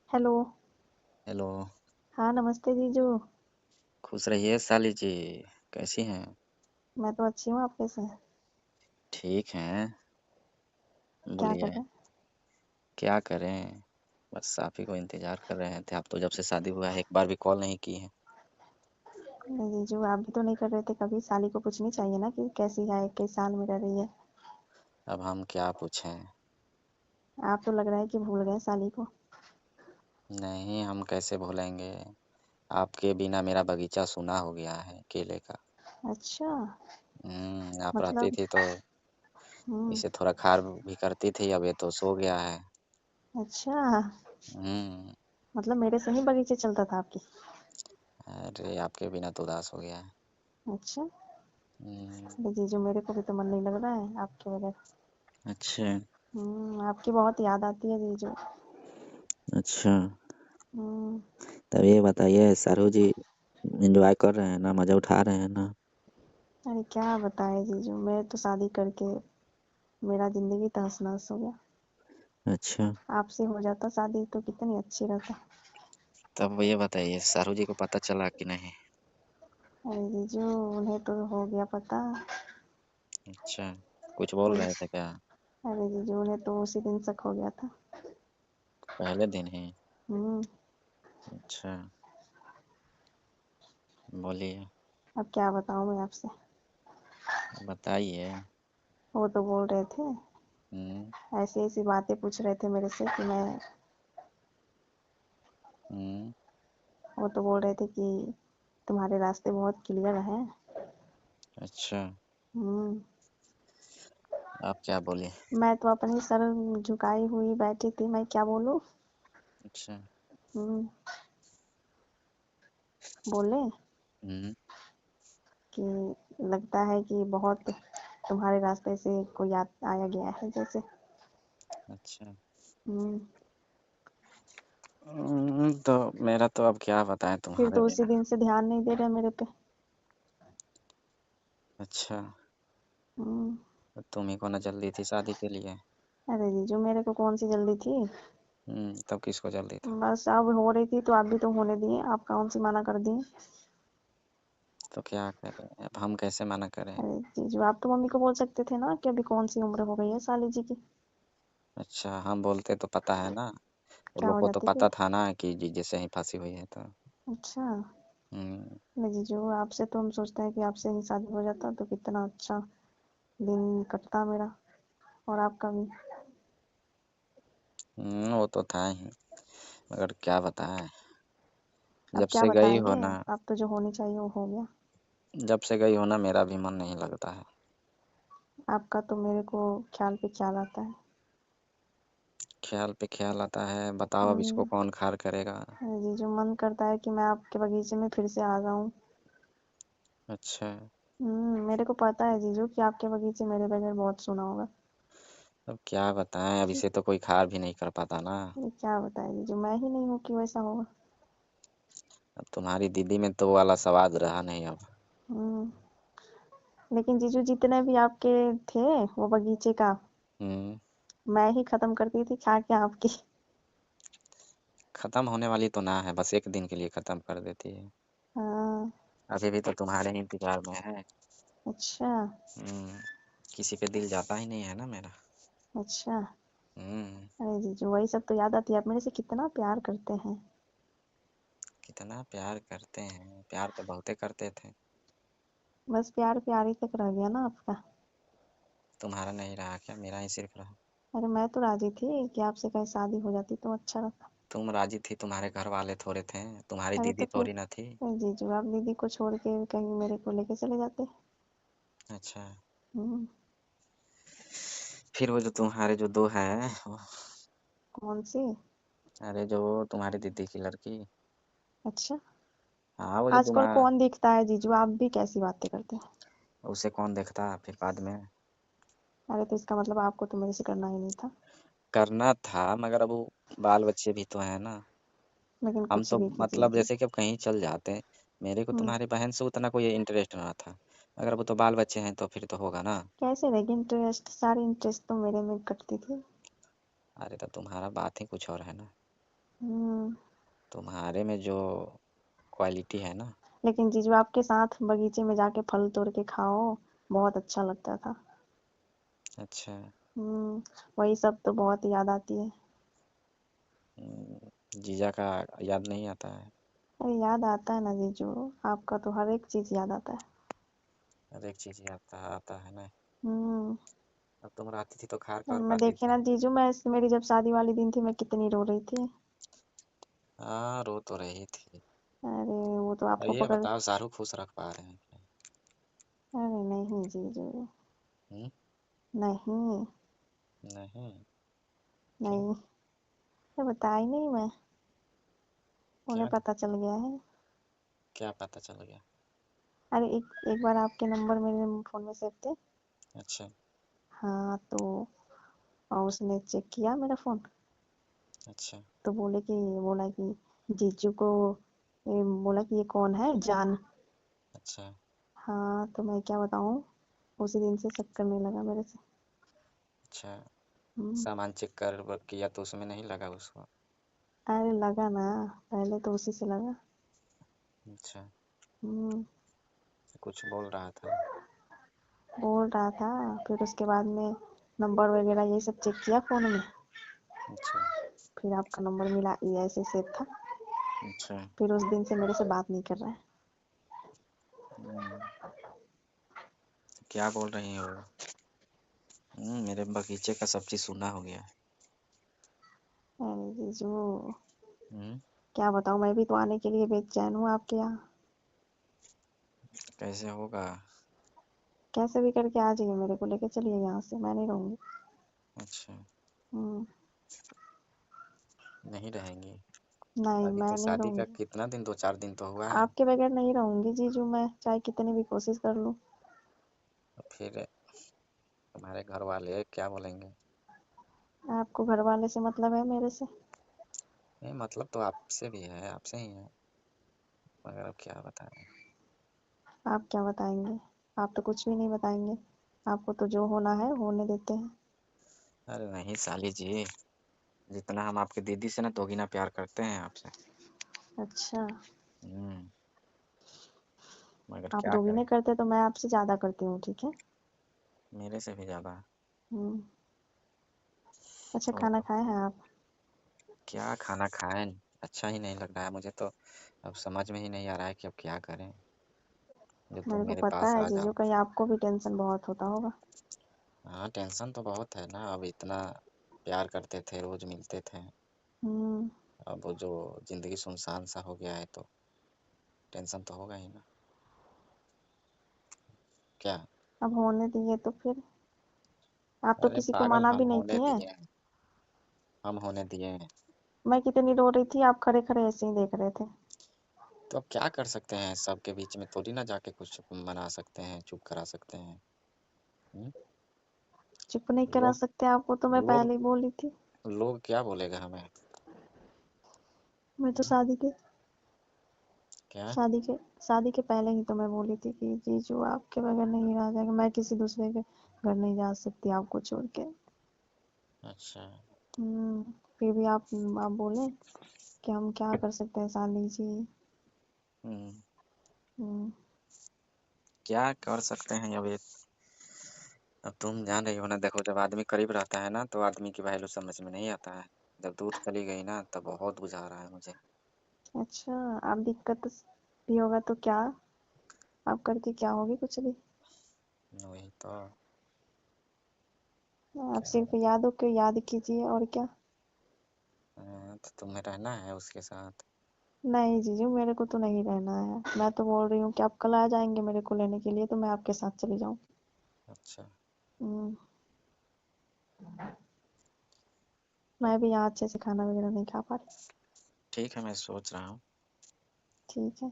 Hello. Hello. हाँ, नमस्ते जीजू। खुश रहिए साली जी। कैसी हैं? मैं तो अच्छी हूँ, आप कैसे हैं? ठीक हैं। क्या कर बोलिए। रहे हैं? क्या करें? बस आप ही को इंतजार कर रहे थे। आप तो जब से शादी हुआ है एक बार भी कॉल नहीं की हैं। नहीं जीजू, आप भी तो नहीं कर रहे थे कभी। साली को पूछनी चाहिए ना कि कैसी है, किस साल में रह रही है। अब हम क्या पूछें? आप तो लग रहा है कि भूल गए साली को। नहीं, हम कैसे भूलेंगे। आपके बिना मेरा बगीचा सूना हो गया है केले का। अच्छा। आप रहती मतलब। थी तो हम्म। इसे थोड़ा खार भी करती थी। अब ये तो सो गया है। अच्छा। हम्म। मतलब मेरे से ही बगीचे चलता था आपकी। अरे आपके बिना तो उदास हो गया है। अच्छा। हम्म। अरे जीजू, मेरे को भी तो मन नहीं लग रहा है आपके बगैर। अच्छा। आपकी बहुत याद आती है जीजू। अच्छा। हम्म। तब ये बताइए सारू जी, एंजॉय कर रहे हैं ना, मजा उठा रहे हैं ना? अरे क्या बताएं जीजू, मैं तो शादी करके मेरा जिंदगी तहस नहस हो गया। अच्छा। आपसे हो जाता शादी तो कितनी अच्छी रहता। तब ये बताइए सारू जी को पता चला कि नहीं? अरे जीजू, उन्हें तो हो गया पता। अच्छा। कुछ बोल मुझे। रहे थे क्या? अरे जीजू, उन्हें तो उसी दिन शक हो गया था। पहले दिन ही? हम्म। अच्छा। बोलिए। अब क्या बताऊं मैं आपसे। बताइए। वो तो बोल रहे थे, हम्म। ऐसी ऐसी बातें पूछ रहे थे मेरे से कि मैं। हम्म। वो तो बोल रहे थे कि तुम्हारे रास्ते बहुत क्लियर हैं। अच्छा। हम्म। आप क्या बोले? मैं तो अपनी सर झुकाई हुई बैठी थी, मैं क्या बोलूं। अच्छा। हम्म। बोले हम्म। कि लगता है कि बहुत तुम्हारे रास्ते से कोई आया गया है जैसे। अच्छा। हम्म। तो मेरा तो अब क्या बताएं फिर तुम्हारे तो उसी बिना। दिन से ध्यान नहीं दे रहे मेरे पे। अच्छा। हम्म। तो तुम्ही को ना जल्दी थी शादी के लिए? अरे जीजू, मेरे को कौन सी जल्दी थी। तब किसको जल्दी था? बस अब हो रही थी तो आप भी तो होने दिए, आप कौन सी मना कर दिए। तो क्या करें, अब हम कैसे मना करें? अरे जीजू, आप तो मम्मी को बोल सकते थे ना कि अभी कौन सी उम्र हो गई है साली जी की। अच्छा, हम बोलते तो पता है ना। उन क्या लोग हो को तो जाती फिर। पता था ना कि जीजे से ही फांसी हुई है तो। अच्छा। हम्म। नहीं जीजू, आपसे तो हम सोचते हैं कि आपसे ही शादी हो जाता तो कितना अच्छा दिन कटता मेरा और आपका भी। वो तो था ही। मगर क्या बताएं। अब जब क्या से गई हो बताएंगे। ना, आप तो जो होनी चाहिए वो हो गया। जब से गई हो ना मेरा भी मन नहीं लगता है। आपका तो मेरे को ख्याल पे ख्याल आता है। ख्याल पे ख्याल आता है, बताओ अब इसको हम्म। कौन खार करेगा? अरे जीजू, मन करता है कि मैं आपके बगीचे में फिर से आ जाऊं। अच्छा। मेरे को पता है जीजू कि आपके बगीचे मेरे बगैर बहुत सुना होगा। अब क्या बताएं, अब इसे तो कोई खार भी नहीं कर पाता ना। ये क्या बताए जीजू, मैं ही नहीं हूँ कि वैसा होगा। अब तुम्हारी दीदी में तो वो वाला स्वाद रहा नहीं अब। हम्म। लेकिन जीजू, जितने भी आपके थे वो बगीचे का, हम्म। मैं ही खत्म करती थी खा के आपकी। खत्म होने वाली तो ना है, बस एक दिन के लिए खत्म कर देती है। हाँ। अभी भी तो तुम्हारे ही इंतजार में है। अच्छा। हम्म। किसी पे दिल जाता ही नहीं है ना मेरा। अच्छा। हम्म। अरे जीजू, वही सब तो याद आती है, आप मेरे से कितना प्यार करते हैं। कितना प्यार करते हैं, प्यार तो बहुते करते थे। बस प्यार प्यार ही तक रह गया ना आपका। तुम्हारा नहीं रहा क्या, मेरा ही सिर्फ रहा? अरे मैं तो राजी थी कि आपसे कहीं शादी हो जाती तो अच्छा रहता। तुम राजी थी, तुम्हारे घर वाले थोड़े थे। तुम्हारी अरे तो दीदी फिर। थोड़ी ना थी। अरे जीजू, आप दीदी को छोड़ के कहीं मेरे को लेके चले जाते। अच्छा। हम्म। फिर वो जो तुम्हारे जो दो है कौन सी। अरे जो तुम्हारी दीदी की लड़की। अच्छा। हाँ वो जो आजकल तुम्हारा। कौन दिखता है जीजू, आप भी कैसी बातें करते हैं। उसे कौन देखता फिर बाद में? अरे तो इसका मतलब आपको तो मेरे से करना ही नहीं था। करना था मगर अब वो बाल बच्चे भी तो हैं ना। लेकिन हम कुछ तो भी कीजिए मतलब जी। जैसे कि अब कहीं चल जाते हैं। मेरे को हम्म। तुम्हारी बहन से उतना कोई इंटरेस्ट ना था। अगर वो तो बाल बच्चे हैं तो फिर तो होगा ना। कैसे रहेगी इंटरेस्ट, सारी इंटरेस्ट तो मेरे में कटती थी। अरे तो तुम्हारा बात ही कुछ और है ना। तुम्हारे में जो क्वालिटी है ना। लेकिन जीजू आपके साथ बगीचे में जाके फल तोड़ के खाओ, बहुत अच्छा लगता था। अच्छा। वही सब तो बहुत याद आती है। जीजा का याद नहीं आता है? अरे याद आता है ना जीजू, आपका तो हर एक चीज याद आता है। हर एक चीज आता आता है ना। हम्म अब तुम रहती थी तो खार कर मैं पाती देखे थी। ना जीजू, मैं मेरी जब शादी वाली दिन थी, मैं कितनी रो रही थी। हाँ, रो तो रही थी। अरे वो तो अब आपको ये पकड़। बताओ, शाहरुख खुश रख पा रहे हैं क्या? अरे नहीं जीजू, हम्म? नहीं। नहीं। क्यों? नहीं, ये बताई नहीं मैं, उन्हें क्या? पता चल गया है। क्या पता चल गया? अरे एक एक बार आपके नंबर मेरे फोन में सेव थे। अच्छा। हाँ तो उसने चेक किया मेरा फोन, अच्छा। तो बोला कि जीजू को, बोला कि ये कौन है जान। अच्छा। हाँ तो मैं क्या बताऊँ, उसी दिन से शक करने लगा मेरे से। अच्छा। हम्म, सामान चेक कर किया तो उसमें नहीं लगा उसको? अरे लगा ना, पहले तो उसी से लगा। अच्छा। हम्म कुछ बोल रहा था? बोल रहा था, फिर उसके बाद में नंबर वगैरह ये सब चेक किया फोन में। अच्छा। फिर आपका नंबर मिला, ये ऐसे सेव था। अच्छा। फिर उस दिन से मेरे से बात नहीं कर रहा है। हम्म, क्या बोल रही हो? मेरे बगीचे का सब चीज सुना हो गया है। अरे जीजू, हम्म। क्या बताऊँ, मैं भी तो आने के लिए बेचैन हूँ आपके यहाँ। कैसे होगा? कैसे भी करके आ जाइए, मेरे को लेके चलिए यहाँ से, मैं नहीं रहूंगी। अच्छा। हम्म नहीं रहेंगी? नहीं, अभी मैं तो नहीं शादी का रहूंगी। कितना दिन, 2 4 दिन तो हुआ है। आपके बगैर नहीं रहूंगी जीजू, मैं चाहे कितनी भी कोशिश कर लूँ। तो फिर तुम्हारे घर वाले क्या बोलेंगे? आपको घर वाले से मतलब है मेरे से? नहीं, मतलब तो आपसे भी है, आपसे ही है। मगर अब क्या बताएं। आप क्या बताएंगे? आप तो कुछ भी नहीं बताएंगे, आपको तो जो होना है होने देते हैं। अरे नहीं साली जी, जितना हम आपके दीदी से ना दोगुना प्यार करते हैं आपसे। अच्छा, हम्म। मगर आप क्या दोगुने करें। करते तो मैं आपसे ज्यादा करती हूँ, ठीक है। मेरे से भी ज्यादा। हम्म अच्छा, और खाना तो खाए हैं आप? क्या खाना खाएं? अच्छा ही नहीं लग रहा है मुझे तो। अब समझ में ही नहीं आ रहा है कि अब क्या करें, जब तुम मेरे को मेरे पता पास है आ जीजू, जाओ। कहीं आपको भी टेंशन बहुत होता होगा। हाँ, टेंशन तो बहुत है ना, अब इतना प्यार करते थे, रोज मिलते थे। हम्म अब वो जो जिंदगी सुनसान सा हो गया है तो टेंशन तो होगा ही ना। क्या? अब होने दिए तो फिर, आप तो अरे किसी को पागल, मना भी हम नहीं होने किए। दिए हैं। हम होने दिए हैं। मैं कितनी रो रही थी, आप खड़े खड़े ऐसे ही देख रहे थे। तो अब क्या कर सकते हैं, सबके बीच में थोड़ी ना जाके कुछ मना सकते हैं, चुप करा सकते हैं। हम्म? चुप नहीं करा लोग सकते आपको, तो मैं लोग पहले ही बोली थी। लोग क्या बोलेगा हमें? मैं तो हम्म? क्या? शादी के शादी के पहले ही तो मैं बोली थी कि जीजू आपके बगैर नहीं रहा जाएगा, मैं किसी दूसरे के घर नहीं जा सकती आपको छोड़ के। अच्छा। हम्म फिर भी आप बोले कि हम क्या कर सकते हैं साली जी। हम्म। हम्म क्या कर सकते हैं अब ये। अब तुम जान रही हो ना, देखो जब आदमी करीब रहता है ना तो आदमी की वैल्यू समझ में नहीं आता है। जब दूर चली गई ना तब बहुत बुझा रहा है मुझे। अच्छा, आप दिक्कत भी होगा तो क्या, आप करके क्या होगी, कुछ भी। वही तो। आप क्या सिर्फ बता। यादों को याद कीजिए, और क्या। तो तुम्हें रहना है उसके साथ? नहीं जीजू, मेरे को तो नहीं रहना है, मैं तो बोल रही हूँ कि आप कल आ जाएंगे मेरे को लेने के लिए, तो मैं आपके साथ चली जाऊँ। अच्छा। हम्म, मैं भी यहाँ अच्छे से खाना वगैरह नहीं खा पा रही। ठीक है, मैं सोच रहा हूँ। ठीक है।